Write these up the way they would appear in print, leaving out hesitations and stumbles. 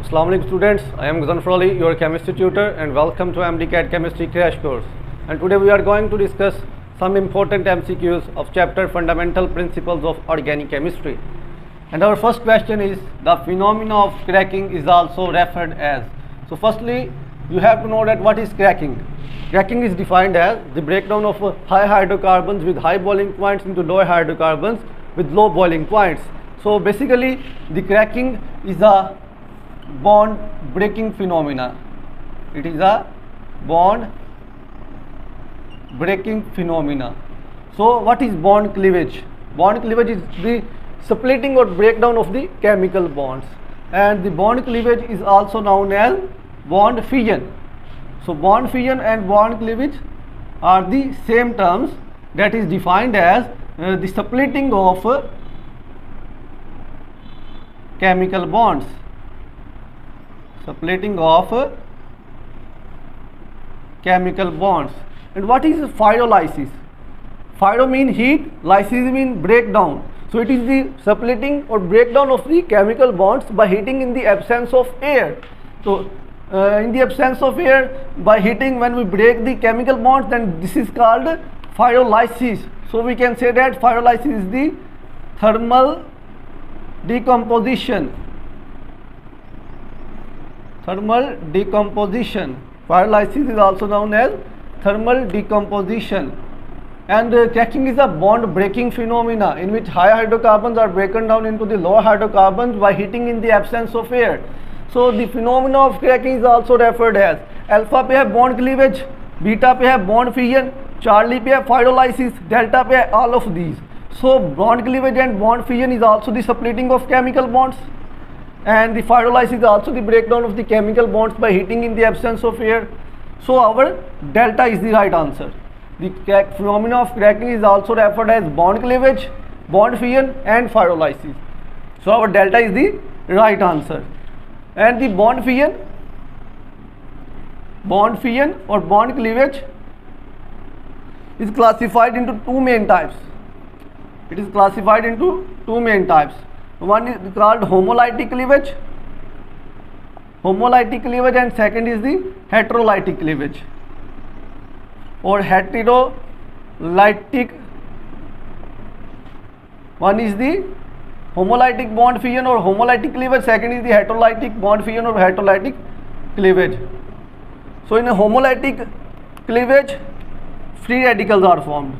Assalamu alaikum students, I am Ghazanfar Ali, your chemistry tutor, and welcome to MD-CAT chemistry crash course. And today we are going to discuss some important MCQs of chapter Fundamental Principles of Organic Chemistry. And our first question is, the phenomena of cracking is also referred as. So firstly, you have to know that what is cracking. Cracking is defined as the breakdown of high hydrocarbons with high boiling points into lower hydrocarbons with low boiling points. So basically the cracking is a bond breaking phenomena. It is a bond breaking phenomena. So what is bond cleavage? Bond cleavage is the splitting or breakdown of the chemical bonds, and the bond cleavage is also known as bond fission. So bond fission and bond cleavage are the same terms, that is defined as the splitting of chemical bonds. Splitting of chemical bonds. And what is pyrolysis? Pyro mean heat, lysis mean breakdown. So it is the splitting or breakdown of the chemical bonds by heating in the absence of air. So in the absence of air, by heating, when we break the chemical bonds, then this is called pyrolysis. So we can say that pyrolysis is the thermal decomposition. Thermal decomposition. Pyrolysis is also known as thermal decomposition. And cracking is a bond breaking phenomena in which higher hydrocarbons are broken down into the lower hydrocarbons by heating in the absence of air. So the phenomena of cracking is also referred as alpha पे है bond cleavage, beta पे है bond fission, Charlie पे है pyrolysis, delta पे है all of these. So bond cleavage and bond fission is also the splitting of chemical bonds, and the pyrolysis is also the breakdown of the chemical bonds by heating in the absence of air. So our delta is the right answer. The phenomena of cracking is also referred as bond cleavage, bond fission and pyrolysis. So our delta is the right answer. And the bond fission or bond cleavage is classified into two main types. It is classified into two main types. One is called homolytic cleavage, and second is the heterolytic cleavage or heterolytic. One is the homolytic bond fission or homolytic cleavage, second is the heterolytic bond fission or heterolytic cleavage. So in a homolytic cleavage, free radicals are formed.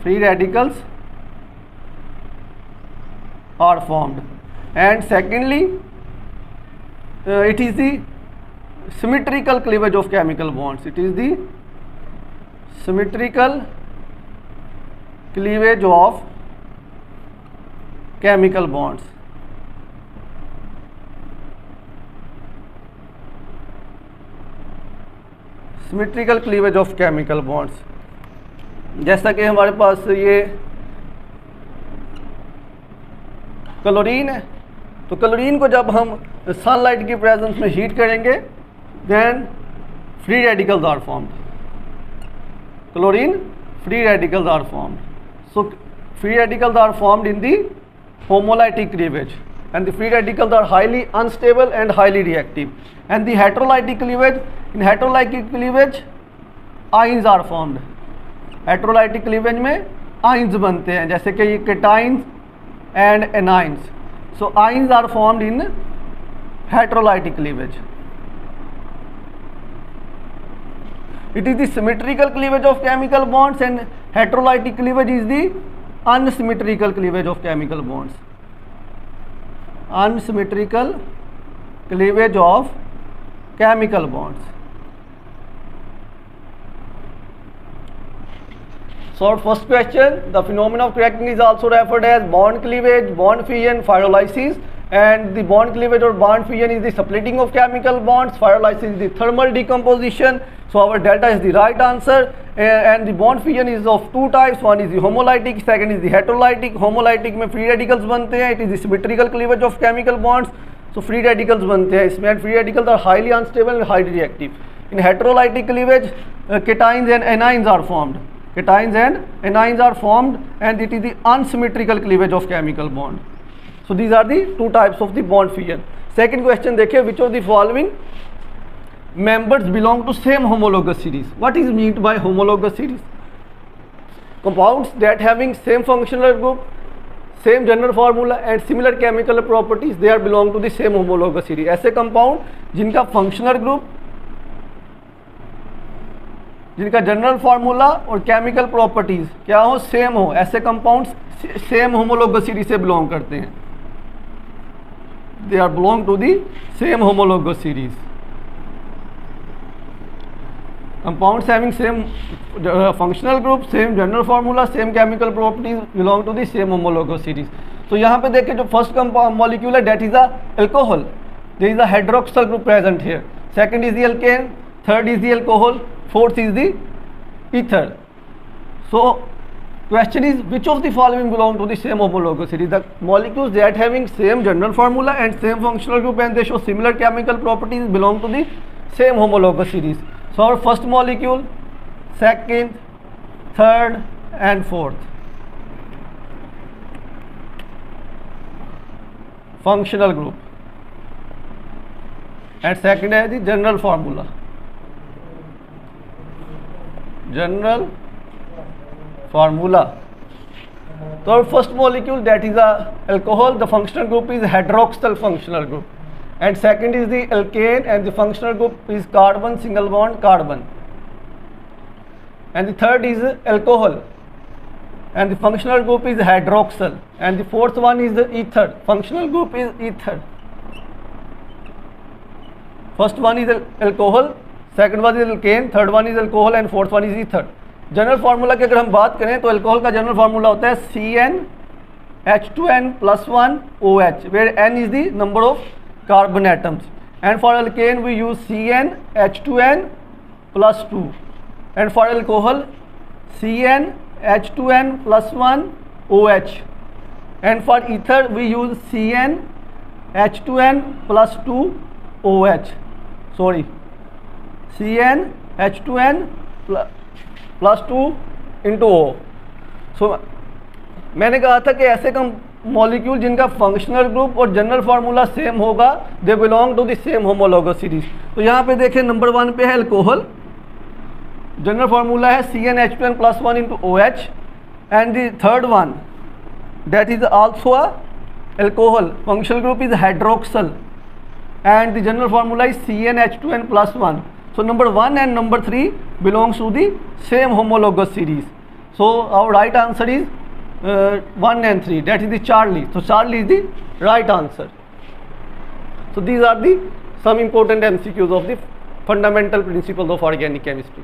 Free radicals are formed. And secondly, it is the symmetrical cleavage of chemical bonds. It is the symmetrical cleavage of chemical bonds. Symmetrical cleavage of chemical bonds. जैसा कि हमारे पास ये chlorine है, तो chlorine को जब हम sunlight की प्रेजेंस में हीट करेंगे, then free radicals are formed. Chlorine free radicals are formed. So free radicals are formed in the homolytic cleavage, and the free radicals are highly unstable and highly reactive. And the heterolytic cleavage, in heterolytic cleavage ions are formed. Heterolytic cleavage में ions बनते हैं, जैसे कि ये cations and anions. So ions are formed in heterolytic cleavage. It is the symmetrical cleavage of chemical bonds, and heterolytic cleavage is the unsymmetrical cleavage of chemical bonds. Unsymmetrical cleavage of chemical bonds. So our first question, the phenomenon of cracking is also referred as bond cleavage, bond fission, pyrolysis. And the bond cleavage or bond fission is the splitting of chemical bonds. Pyrolysis is the thermal decomposition. So our delta is the right answer. And the bond fission is of two types. One is the homolytic, second is the heterolytic. Homolytic में free radicals बनते हैं. It is the symmetrical cleavage of chemical bonds. So free radicals बनते हैं इसमें, and free radicals are highly unstable and highly reactive. In heterolytic cleavage, cations and anions are formed. Cations and anions are formed, and it is the unsymmetrical cleavage of chemical bond. So these are the two types of the bond fission. Second question देखिए, which of the following members belong to same homologous series? What is meant by homologous series? Compounds that having same functional group, same general formula and similar chemical properties, they are belong to the same homologous series. ऐसे compound जिनका functional group, जिनका general formula और chemical properties क्या हो, same हो, ऐसे compounds same homologous series से belong करते हैं. They are belong to the same homologous series. Compounds having same functional group, same general formula, same chemical properties belong to the same homologous series. तो यहाँ पे देखिए जो फर्स्ट molecule है that is a alcohol. There is a hydroxyl group present here. Second is the alkane, third is the alcohol, fourth is the ether. So question is, which of the following belong to the same homologous series? The molecules that having same general formula and same functional group and they show similar chemical properties belong to the same homologous series. So our first molecule, second, third and fourth. Functional group. And second is the general formula. General formula. So our first molecule, that is a alcohol, the functional group is hydroxyl functional group. And second is the alkane and the functional group is carbon, single bond carbon. And the third is alcohol and the functional group is hydroxyl. And the fourth one is the ether, functional group is ether. First one is alcohol, second one is alkane, third one is alcohol and fourth one is ether. General formula की अगर हम बात करें तो alcohol का general formula होता है CnH2n+1OH, where N is the number of carbon atoms, and for alkane we use CnH2n+2, and for alcohol CnH2n+1OH, and for ether we use CnH2n+2OH, sorry, CnH2n+2 into O. So मैंने कहा था कि ऐसे कम molecule जिनका functional group और general formula same होगा, they belong to the same homologous series. तो यहाँ पे देखें नंबर 1 पे है अल्कोहल, जनरल फार्मूला है CnH2n+1 into OH, and the third one that is also alcohol, functional group is hydroxyl and the general formula is CnH2n+1. So number 1 and number 3 belongs to the same homologous series. So our right answer is 1 and 3, that is the Charlie. So Charlie is the right answer. So these are the some important MCQs of the fundamental principles of organic chemistry.